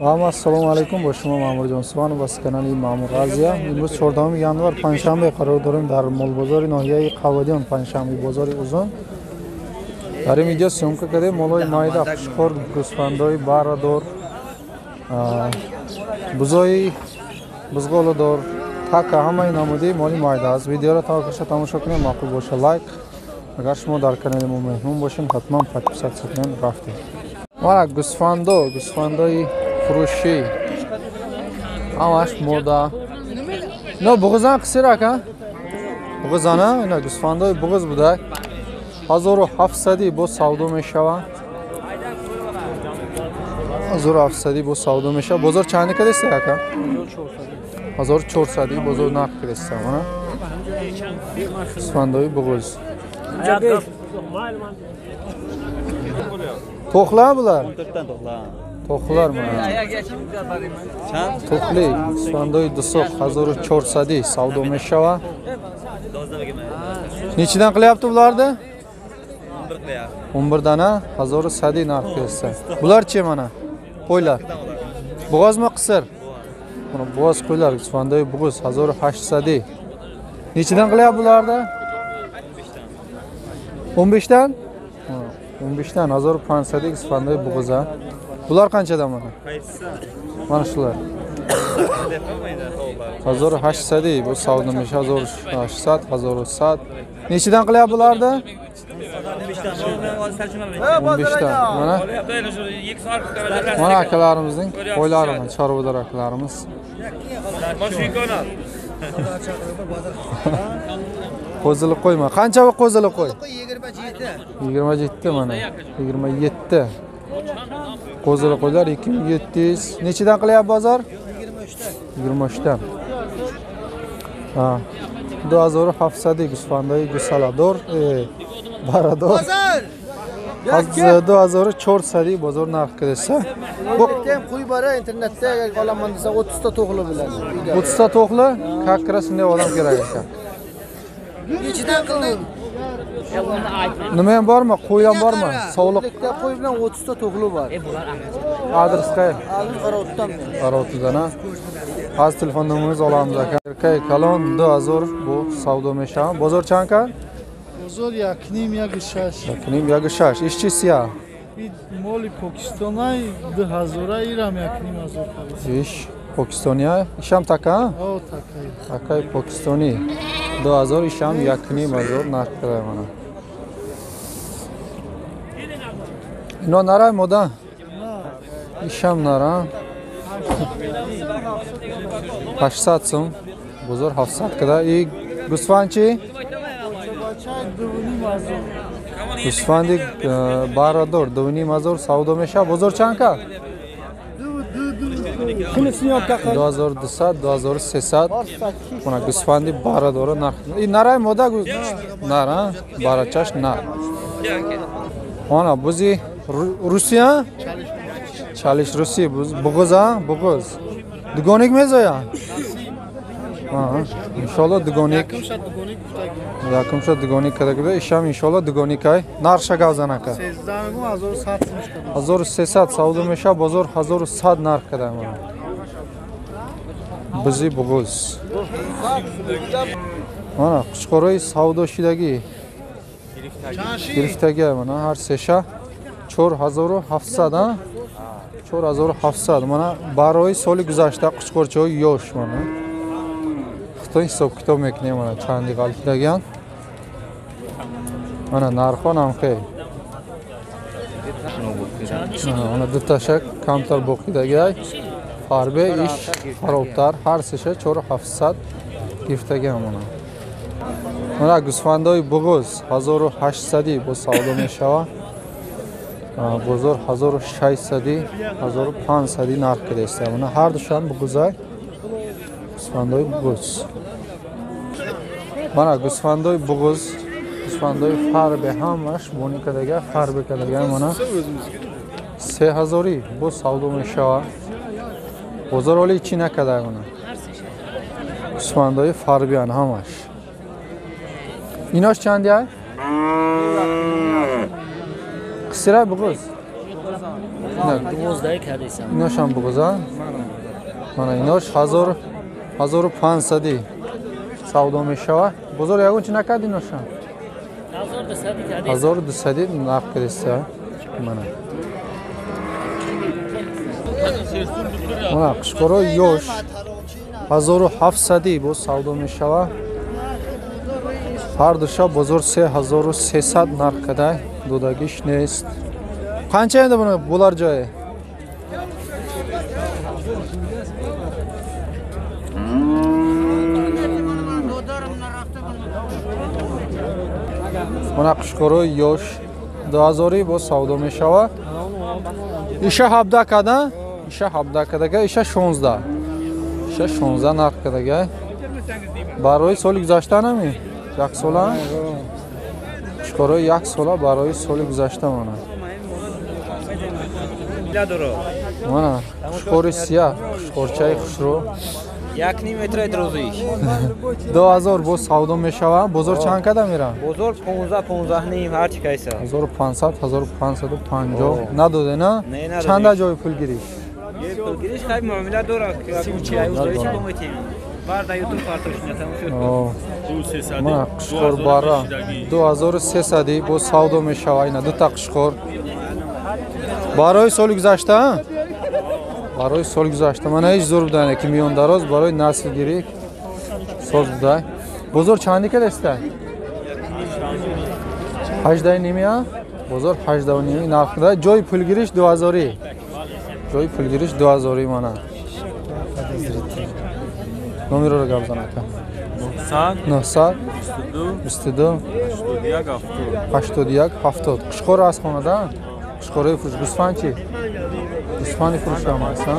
Assalomu alaykum, با شما مامور جانسوان و از کانال مامور غازی. امروز 14 ژانویه پنجشنبه قرار داریم در مول بازار ناحیه قوادیان پنجشنبه بازار اوزون. در این ویدیو سیمکه کرده مولای مایده خوشخور گوسفندای باردار بزای بزغالدار تک همه نموده مالی مایده است. ویدیو را تا آخرش تماشا کنید، معقول باشه لایک. اگر شما در کانال ما مهمون باشین حتما پادپیسات کنید. رفتید. ما گوسفندای فروشی همش مودا نه بغزان قصیره که بغزانه اینا گوسفندای بغز بوده 1700 با سودا میشوه 1700 با سودا میشه بازار چند کدسته که 1400 بازار نرخ کدسته نه گوسفندای بغز toxlar bular. 14 dan toxlar. Toxlar mı? Çand? Toxli. Svandoy dusoq 1400 savdo meshava. 12 Nechidan qilyapti bularni? 11 qilyapti. 11 dana 1100 narx kelsa. Bular-chi mana? Qo'ylar. Bo'g'ozmi qisir? Mana bo'g'oz qo'ylar, Svandoy bo'g'oz 1800. Nechidan qilyapti bularni? 15 dan? 15 dan 1500 isfanday bo'g'oza. Bular qanchadan mana? Qaysisi? Mana shular. 1800 bu savdo mish 1800 1100. Nechidan qilyapti bularni? 15 dan. Mana. Mana akalarimizning qo'ylarini, chorvador akalarimiz. Qo'zili qo'yma. Qancha bu qo'zili qo'y? 27 mana. 27. Qo'zili qo'ylar 2700. Nechidan qilyapti bozor? 23 dan. Ha. 2700 gusfanday gusalador, barador. Bozor 2400 bozor narx qilsa. Bu ham qo'y bor internetda agar olaman desa 30 ta to'g'li biladi. 30 ta to'g'li, kakkira shunday odam kerak ekan. Nechidan qilding? Nima ham bormi? Qo'y ham bormi? Sog'liq Qo'y bilan 30 ta to'g'li bor. adres qayer? Hozir Qarovutdan. Qarovutdan. Hozir telefon nomeringizni olamiz aka. Erkak kalon 2000 bu savdo mesha. Bozor chanka? Bozor yaknim yagishаш. Yaknim yagishаш. Ishchisiya. Моли Покистонай 2000 ирам якним азор қабил. Ish Pokistoniya. Isham taka? О, такай. Такай Pokistoni. 2000 isham yaknim azor narx qiladi mana. Ino naray moda? Isham nara. 800 so'm. Bozor 700 kada. Gusfanchi? Бачай дувним азор. Gusfandi barador 2500 savdo mesha. Bozor chanka? 2200 2300 buna gusfandi barador narx. Naray moda nara barachash nar. Ona buzi Rusiya? Chalish Rusiya bo'g'oz bo'g'oz. Dugonik mezoya? Ha, inshaalloh dugonik. Yakımşa dugonik kadar işam inşallah dugonik ay. Narxa gavzanaka. 1300 savdo mesha bozor 1100 narx kadar mana. Bizi bo'g'oz. Mana Qushqoroy savdoshidagi Giriftaga mana har sesha 4700 ha. 4700 mana baroy soli guzashta Qushqorchoy yosh mana. Xitoy hisob kitob mekinam mana chandi qoldigan. Mana narxon ham qey. Mana dutashak kamtar bo'qidagi harbe ish xarobtar har sesha 4700 giftagan mana. Mana gusfandoy bo'g'oz 1800 bu savdo meshava. Bozor 1600 1500 narx qilsa. Mana har dushan bo'g'ozay. Gusfandoy bo'g'oz. Mana gusfandoy bo'g'oz, gusfandoy farbe hamash bonikadaga farbe kadagan mana 3000 bu savdo meshava. Bozor oli ichina kadar mana. Gusfandoy farbiyan hamash. Inosh chandi ay? Qisira bo'g'oz. 12 کردیسم. ایناش هم بگذار. من ایناش 1500 سودا میشه. بزرگ یکون چی نکرد ایناش؟ 1200 کردیسم. 1200 نقد کردیسه. من. من قشقرو یوش 1700 با سودا میشه. هر دوشا بزرگ 3300 نرخ کده. دودگیش نیست. قancha endi buni bo'lar joyi? Mana qushqo'roq yosh 2000 bo savdo meshava. Isha habdakada, isha habdakadaga isha 16. Isha 16 narxkadaga. Baroy sol guzashtanami? Yak sola. Qushqo'roq yak sola baroy sol guzashta mana. Mana qushqo'roq siya, qushqo'rchay xushro. 1 متر روزی 2000 bo savdo meshava. Bozor chand kada mera? بزرگ 15 نیم هر چی کایسا 1500 1550 نداده نه؟ نه نداده. چند جای پول گیری؟ یه پولگیریش خیلی معامله داره که چی اوضاعش کمیتیم بردا یوتیوب کارتوشونه تموم شد من قشقور بارا 2300 با سودا میشوه. اینا دو تا قشقور برای سال گذشته برای سال گذشته من هیچ زور بدن که میون دراز برای نسل گیری ساز بوده. بزرگ چندی که دسته؟ 18 نیمه بزرگ 18 نیمه نرخ ده. جای پولگیریش 2000 جای پولگیریش 2000 مانه. نمره رو گفت زنه 900 22 81 70 قشقور از خانه ده قشقوره فروش گوسفند چی؟ گوسفندی فروش هم هستن.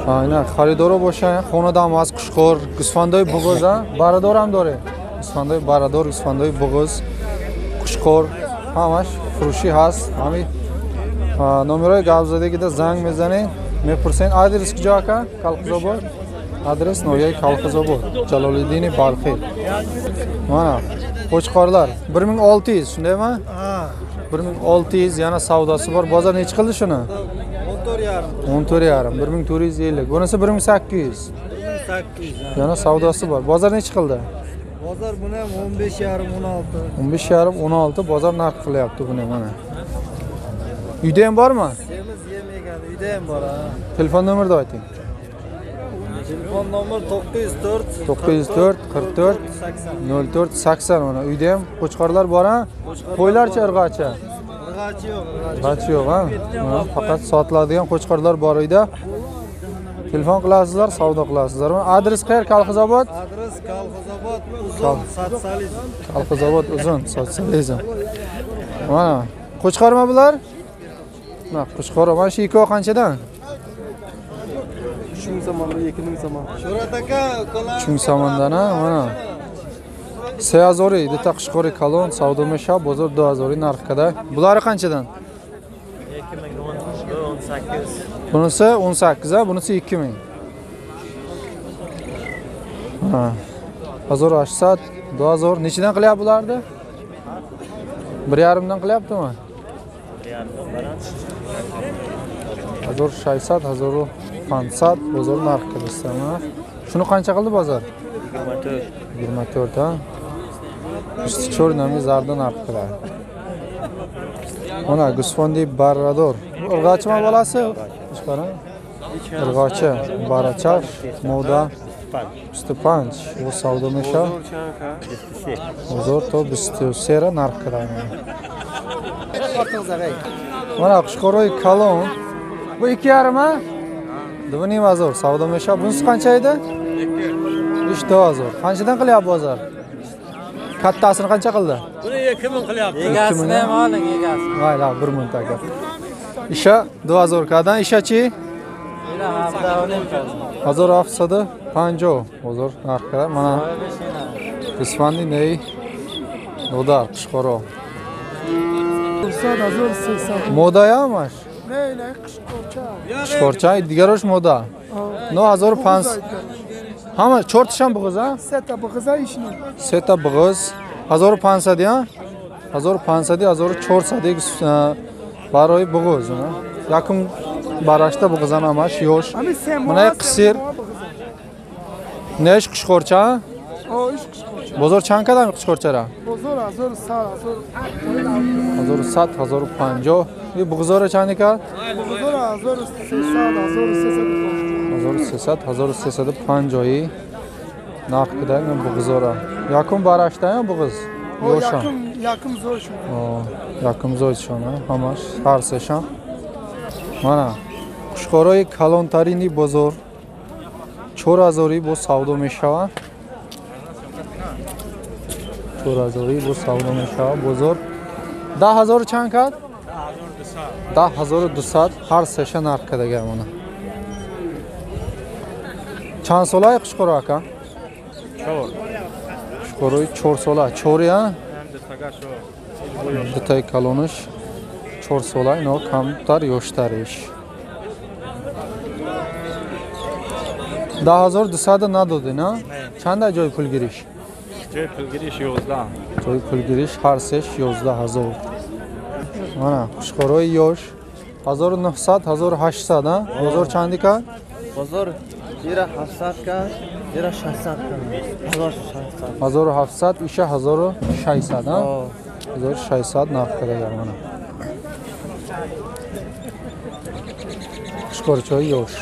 اینا خریدارا باشه خانه دام از قشقور گوسفندای بغوز برادر هم داره. گوسفندای برادر گوسفندای بغوز قشقور همش فروشی هست. همین نمره گفت زدگی ده زنگ میزنین میپرسین آدرس کجا که کالخزاباد adres no'ya Kolxozobod Jaloliddin Balxi. Mana qo'chqorlar 1600 shundaymi? Ha. 1600 yana savdosi bor. Bozor necha qildi shuni? 14.5. 1450. Bunisi 1800. 1800. Yana savdosi bor. Bozor necha qildi? Bozor buni ham 15.5 16. 15.5 16 bozor narx qilyapti buni mana. Uyda ham bormi? Semiz yemegan, uyda ham bor. Telefon nomerni ayting. Telefon nomer 904 904 44 04 80 mana uyda ham qo'chqorlar bor ha. Qo'ylarchi irg'achi? Irg'achi yo'q. Irg'achi yo'q ha. Faqat sotiladigan qo'chqorlar bor uyda. Telefon qilasizlar, savdo qilasizlar. Adres qayer? Kolxozobod? Adres Kolxozobod Uzun Sotsializm. Kolxozobod Uzun Sotsializm. Mana qo'chqormi bular? Mana qo'chqor. Mana shu ikkovi qanchadan? 3000 so'mdan 2000 so'm. Sho'rat aka, qo'llar. 3000 so'mdan ha, mana. 3000 bitta qishqori kalon savdo mesha bozor 2000 narxda. Bular qanchadan? 2018. Bunisi 18 ha, bunisi 2000. Ha. 1800, 2000 nechidan qilyapti bularni? 1.5 dan qilyaptimi? 1600, 1500 bozor narxi qilsam. Shuni qancha qildi bozor? 24. 24 ha. Üstü chornami zarda narx qiladi. Mana gusfondi barador. Irg'achma bolasi? Chiqara. Irg'achi, baracha, moda, Stepanch, bu savdo mesha. Bozor to 23 narx qiladi. Mana qushqoroy kalon. Bu 2.5 ha? 2.5 savdo mesha. Bunisi qancha edi? 3000. Qanchadan qilyapti bozor? Kattasini qancha qildi? Buni 2000 qilyapti. Egasini ham oling, egasini. Mayli, 1000 taka. Isha 2000 kadan ishachi? Ila hafta oling qoldi. 1750 bozor narxi. Mana qismandi ney? Dodar qushqoro. 1080. Moda yamash. Ne, qishqorcha. Qushqorcha digarosh moda. 9500. Hamma chortish ham bug'iz ha? Seta bug'iza ishni. Seta bug'iz 1500 ya? 1500, 1400 baroy bug'iz, ha? Yakın barajda bu qızan amaş yoş. Ami sen Mana qisir. Neş qishqorcha? O iş kış korça. Bozor chankadan qishqorchara? Bozor azor sağ azor. 1700, 1050. Bu bug'zora chanika? Bozor azor sesad azor sesad. 1300, 1350 narxida bu bug'zora. Yakın barajda ham bu qiz. O Yo'shan. yakın zor şu. Yakın zo'chona, hamash harseshan. Mana Qushqoroy Kalontarini bozor 4000 bu savdo meshava. 4000 bu savdo meshava bozor. 10000 chand kad? 10200 har sesha narxida ga mana. Chand solay Qushqoro aka? 4. Qushqoroy 4 sola. 4 ya? Detay kalonish 4 solay, no kamtar yoshtarish. 10200 nadodi, na? Chanda joy pul girish? Joy pul girish 11. Joy pul girish har sesh 11000. Mana Qushqoroy yosh 1900, 1800, ha? Bozor chandika? Bozor zira 700 ka, zira 600 ka. 1600. 1700, isha 1600, ha? 1600 narxida mana. Qushqorchoy yosh.